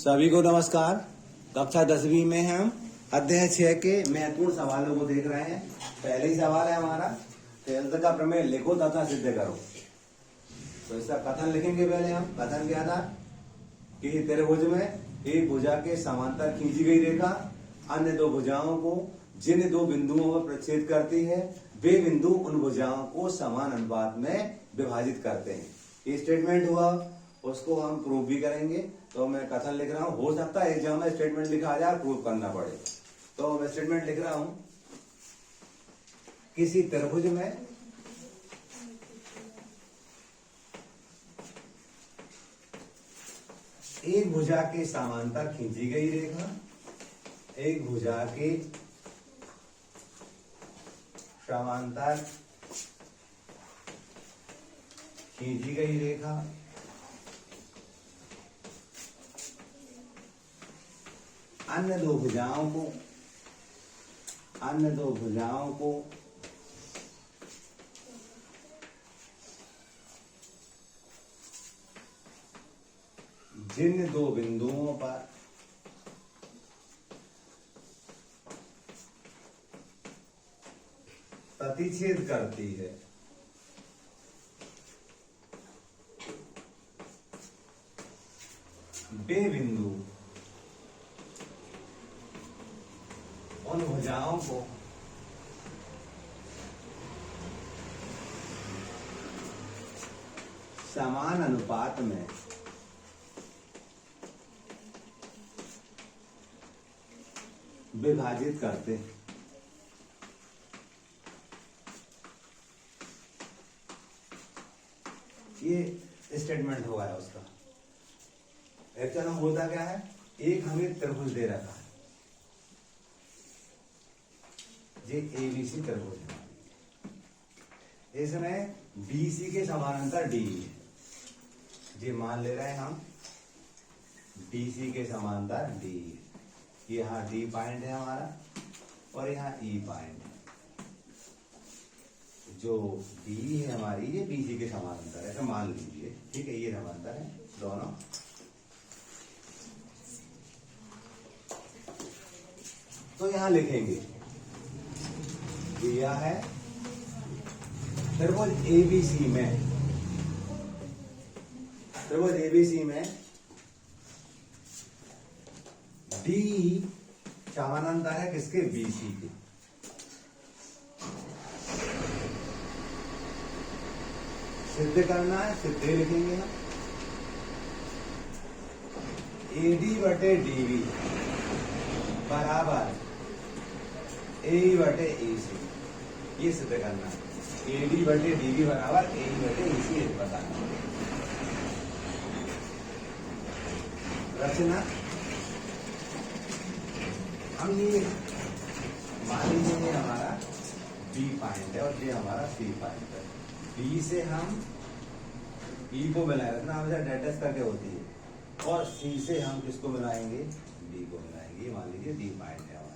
सभी को नमस्कार। कक्षा 10वीं में हम अध्याय 6 के महत्वपूर्ण सवालों को देख रहे हैं। पहले ही सवाल है हमारा, हेल्थ का प्रमेय लिखो तथा सिद्ध करो। तो इसका कथन लिखेंगे। पहले हम कथन क्या था कि त्रिभुज में एक भुजा के समांतर खींची गई रेखा अन्य दो भुजाओं को जिन दो बिंदुओं पर प्रच्छेद करती है वे बिंदु उन भुजाओं को समान अनुपात में विभाजित करते हैं। ये स्टेटमेंट हुआ, उसको हम प्रूव भी करेंगे। तो मैं कथन लिख रहा हूं, हो सकता है एग्जाम में स्टेटमेंट लिखा जाए, प्रूव करना पड़े। तो मैं स्टेटमेंट लिख रहा हूं, किसी त्रिभुज में एक भुजा के समांतर खींची गई रेखा, एक भुजा के समांतर खींची गई रेखा अन्य दो भुजाओं को जिन दो बिंदुओं पर प्रतिच्छेद करती है वे बिंदु उन भुजाओं को समान अनुपात में विभाजित करते हैं। ये स्टेटमेंट हुआ है उसका। एक्चुअल में होता क्या है, एक हमें त्रिभुज दे रखा है, ये एबीसी त्रिभुज है, इसमें बीसी के समानांतर डी है। ये मान ले रहे हैं हम बीसी के समांतर डी है। यहाँ डी पॉइंट है हमारा और यहाँ ई पॉइंट है। जो डी है हमारी, ये बीसी के समानांतर है, तो मान लीजिए, ठीक है, ये समांतर है दोनों। तो यहां लिखेंगे, दिया है त्रिभुज एबीसी में डी समानांतर है किसके, बीसी के। सिद्ध करना है, सिद्ध लिखेंगे हम, एडी बटे डीबी बराबर ए बटे ए सी। ये सिद्ध करना है, एडी बटे डीबी बराबर ए बटे ए सी बताना। रचना हम ये मान लीजिए, ये हमारा बी पॉइंट है और ये हमारा सी पॉइंट है। बी से हम ई को मिलाए रखना, हमेशा डेटस करके होती है, और सी से हम किसको मिलाएंगे, बी को मिलाएंगे। मान लीजिए डी पॉइंट है हमारा।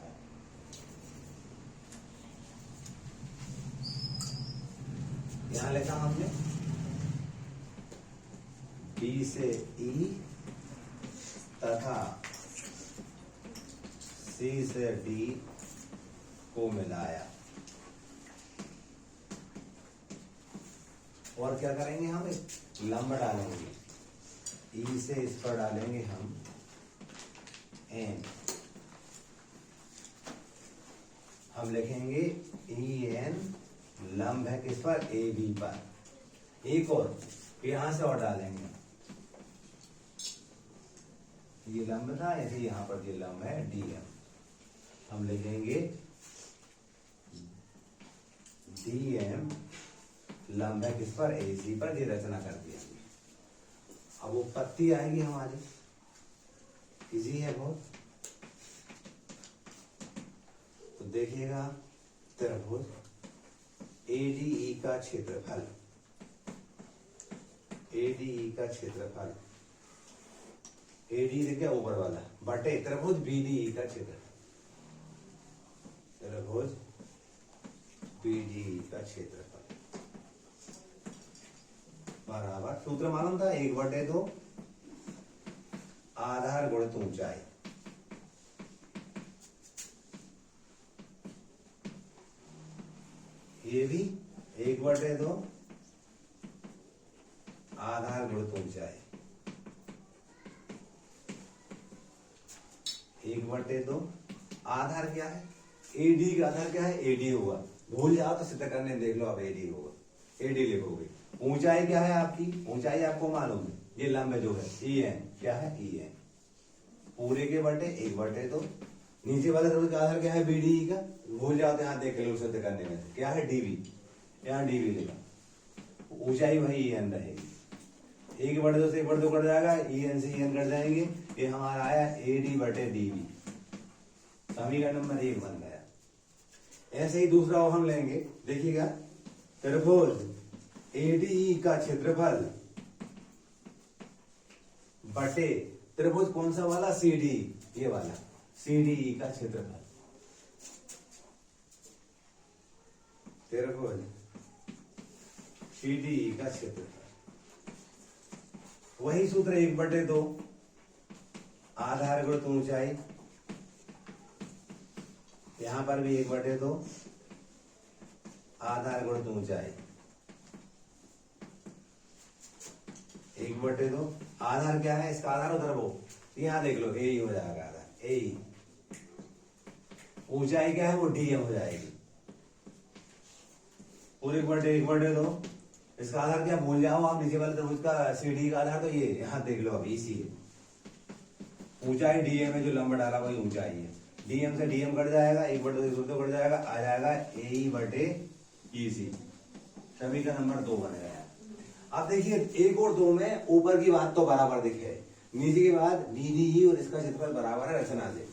यहां लिखा हमने बी से ई तथा सी से डी को मिलाया। और क्या करेंगे, हम एक लंब डालेंगे, ई से इस पर डालेंगे हम एन। हम लिखेंगे ई एन लंब है किस पर, ए बी पर। एक और यहां से और डालेंगे, ये लंब था, ऐसे यहां पर ये लंब है डी एम। हम लिखेंगे डी एम लंब है किस पर, ए सी पर। ये रचना कर दिया। अब वो पत्ती आएगी हमारी, इजी है बहुत। तो देखिएगा, त्रिभुज एडीई का क्षेत्रफल, एडीई का क्षेत्रफल, एडी देखिए ऊपर वाला, बटे त्रिभुज बीडीई का क्षेत्रफल, त्रिभुज बीडीई का क्षेत्रफल बराबर, सूत्र मालूम था, 1/2 आधार गुणित ऊंचाई। ये भी 1/2 आधार गुणित ऊंचाई। 1/2 आधार क्या है, एडी का आधार क्या है, एडी होगा। भूल जाओ तो सिद्ध करने देख लो, आप एडी होगा, एडी लिखोगे। ऊंचाई क्या है आपकी, ऊंचाई आपको मालूम है, ये लंब जो है ई एन, क्या है ई एन, पूरे के बटे 1/2। नीचे वाले त्रिभुज का आधार क्या है, बीडी का, भूल जाओ तो यहाँ देख लो सिद्ध करने में क्या है, डीवी, यहाँ डीवी लिखा, ऊंचाई वही ई एन रहेगी। 1/2 से 1/2 कट जाएगा, ई एन से ई एन कट जाएंगे, ये हमारा आया एडी बटे डीवी, समीकरण नंबर 1 बन गया। ऐसे ही दूसरा और हम लेंगे, देखिएगा, त्रिभुज एडी का क्षेत्रफल बटे त्रिभुज कौन सा वाला, सीडी, ये वाला सीडी का क्षेत्रफल, त्रिभुज सीडी का क्षेत्रफल, वही सूत्र 1/2 आधार गुणित ऊंचाई, यहां पर भी 1/2 आधार गुणित ऊंचाई, 1/2 आधार क्या है, इसका आधार उधर वो, यहां देख लो ए हो जाएगा आधार, ए, ऊंचाई क्या है वो डीएम हो जाएगी, पूरे 1/2, इसका आधार क्या भूल जाओ आप, नीचे वाले त्रिभुज का सीडी का आधार तो ये यहां देख लो, अब इसी है, ऊंचाई डीएम है, जो लंब डाला वही ऊंचाई है, डीएम से डीएम कट जाएगा, 1/2 कट जाएगा, आ जाएगा ए बटे ईसी, समीकरण नंबर 2 बन गया। अब देखिए 1 और 2 में ऊपर की बात तो बराबर दिखे, नीचे की बात बीडी और इसका क्षेत्रफल बराबर है रचना से,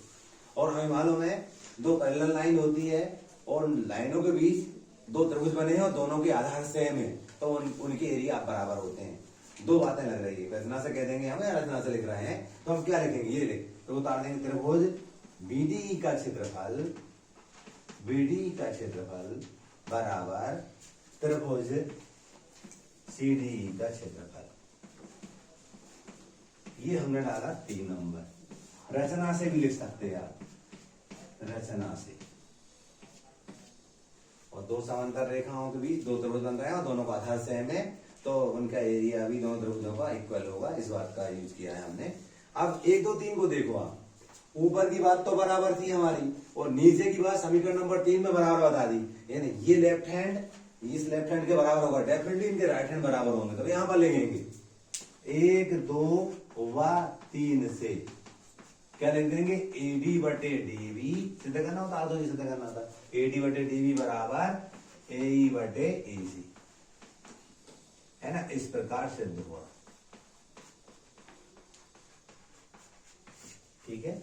और हमें मालूम है 2 पैरेलल लाइन होती है और लाइनों के बीच 2 त्रिभुज बने हैं और दोनों के आधार सेम है, तो उनके एरिया बराबर होते हैं। 2 बातें लग रही है, रचना से कह देंगे हम या रचना से लिख रहे हैं, तो हम क्या लिखेंगे, ये लिख तो उतार देंगे, त्रिभुज बीडी का क्षेत्रफल, बीडी का क्षेत्रफल बराबर त्रिभुज सीडी का क्षेत्रफल, ये हमने डाला 3 नंबर। रचना से भी लिख सकते हैं आप, रचना से, और 2 समांतर रेखाओं के बीच 2 त्रिभुज बन रहे हैं और दोनों का आधार सेम है, तो उनका एरिया भी दोनों त्रिभुजों का इक्वल होगा, इस बात का यूज किया है हमने। अब 1, 2, 3 को देखो आप, ऊपर की बात तो बराबर थी हमारी और नीचे की बात समीकरण नंबर 3 में बराबर बता दी, यानी ये लेफ्ट हैंड इस लेफ्ट हैंड के बराबर होगा, डेफिनेटली इनके राइट हैंड बराबर होंगे, तो यहां पर लिखेंगे 1, 2 व 3 से क्या लिख देंगे, एडी बटे डीवी, सिद्ध करना होता तो सिद्ध करना था, एडी बटे डीवी बराबर ए बटे एसी, है ना, इस प्रकार सिद्ध हुआ, ठीक है।